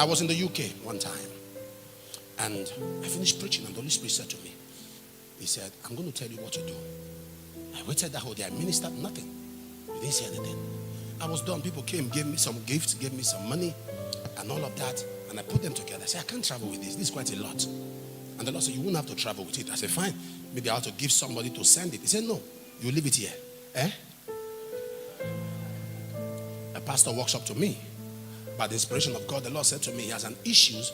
I was in the UK one time, and I finished preaching, and the Holy Spirit said to me, he said, I'm going to tell you what to do. I waited that whole day. I ministered nothing. You didn't say anything. I was done. People came, gave me some gifts, gave me some money, and all of that. And I put them together. I said, I can't travel with this. This is quite a lot. And the Lord said, you won't have to travel with it. I said, fine. Maybe I have to give somebody to send it. He said, no, you leave it here. A pastor walks up to me. By the inspiration of God, the Lord said to me, he has an issues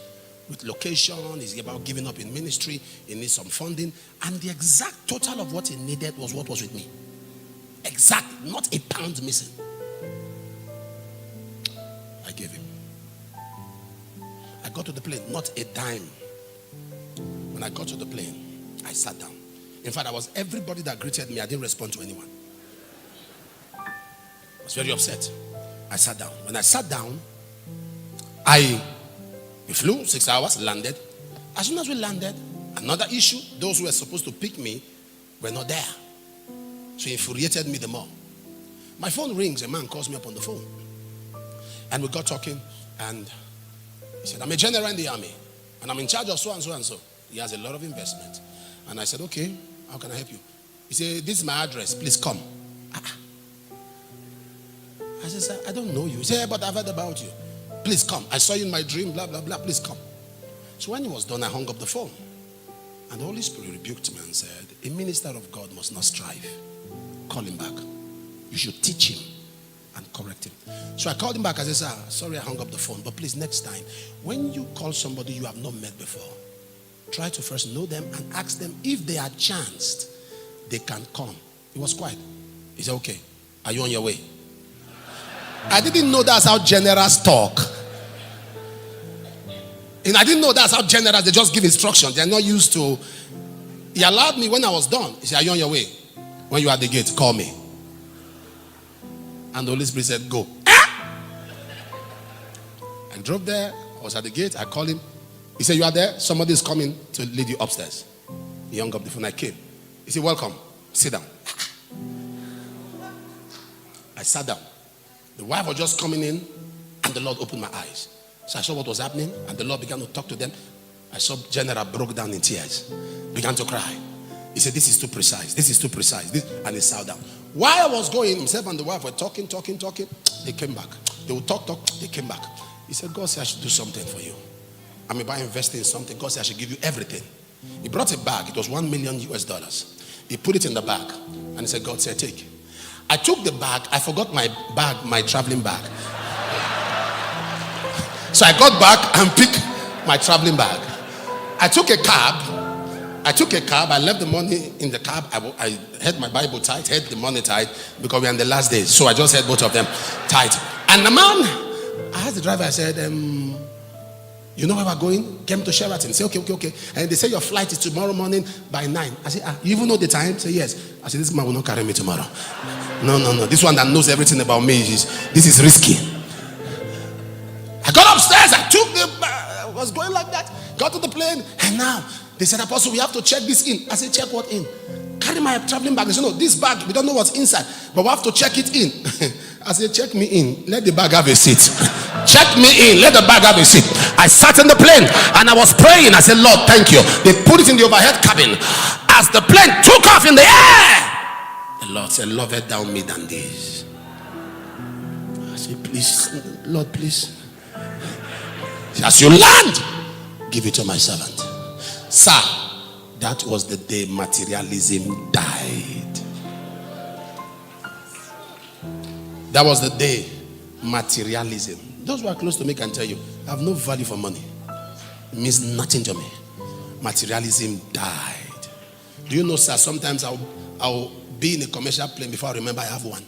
with location. He's about giving up in ministry. He needs some funding. And the exact total of what he needed was what was with me. Exact, not a pound missing. I gave him. I got to the plane, not a dime. When I got to the plane, I sat down. In fact, I was everybody that greeted me. I didn't respond to anyone. I was very upset. I sat down. When I sat down, we flew 6 hours, landed. As soon as we landed, another issue, those who were supposed to pick me were not there. So it infuriated me the more. My phone rings, a man calls me up on the phone. And we got talking, and he said, I'm a general in the army, and I'm in charge of so and so and so. He has a lot of investment. And I said, okay, how can I help you? He said, this is my address, please come. I said, sir, I don't know you. He said, but I've heard about you. Please come. I saw you in my dream, blah, blah, blah, please come. So when he was done, I hung up the phone. And the Holy Spirit rebuked me and said, a minister of God must not strive. Call him back. You should teach him and correct him. So I called him back. I said, sir, sorry I hung up the phone, but please next time, when you call somebody you have not met before, try to first know them and ask them if they are chanced, they can come. He was quiet. He said, okay, are you on your way? I didn't know that's how generals talk. And I didn't know that's how generals, they just give instructions. They're not used to. He allowed me when I was done. He said, are you on your way? When you are at the gate, call me. And the Holy Spirit said, go. I drove there. I was at the gate. I called him. He said, you are there? Somebody is coming to lead you upstairs. He hung up the phone. I came. He said, welcome. Sit down. I sat down. The wife was just coming in, and the Lord opened my eyes. So I saw what was happening, and the Lord began to talk to them. I saw General broke down in tears, began to cry. He said, this is too precise. This is too precise. And he sat down. While I was going, himself and the wife were talking. They came back. They would talk. They came back. He said, God said I should do something for you. I'm about investing in something. God said I should give you everything. He brought a bag. It was $1 million. He put it in the bag. And he said, God said, take. I took the bag. I forgot my bag, my traveling bag. So I got back and picked my traveling bag. I took a cab. I left the money in the cab. I had my Bible tight, had the money tight, because we're in the last days. So I just had both of them tight. And the man, I asked the driver, I said, you know where we're going? Came to Sheraton. Say, okay. And they say your flight is tomorrow morning by 9. I said, you even know the time? Say, yes. I said, this man will not carry me tomorrow. No. This one that knows everything about me, this is risky. I got upstairs. I was going like that. Got to the plane. And now, they said, Apostle, we have to check this in. I said, check what in? Carry my traveling bag. They said, no, this bag, we don't know what's inside, but we have to check it in. I said, check me in. Let the bag have a seat. Check me in. Let the bag have a seat. I sat in the plane and I was praying. I said, Lord, thank you. They put it in the overhead cabin. As the plane took off in the air, the Lord said, loveth thou me than this. I said, please, Lord, please. As you land, give it to my servant. Sir, that was the day materialism died. That was the day materialism. Those who are close to me can tell you, I have no value for money. It means nothing to me. Materialism died. Do you know, sir, sometimes I'll be in a commercial plane before I remember I have one.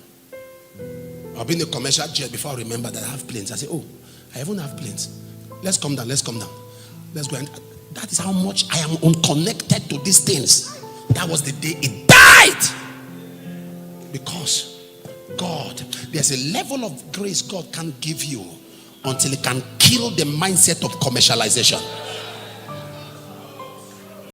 I'll be in a commercial jet before I remember that I have planes. I say, oh, I even have planes. Let's come down. Let's go. And that is how much I am unconnected to these things. That was the day it died. Because God, there's a level of grace God can't give you until it can kill the mindset of commercialization.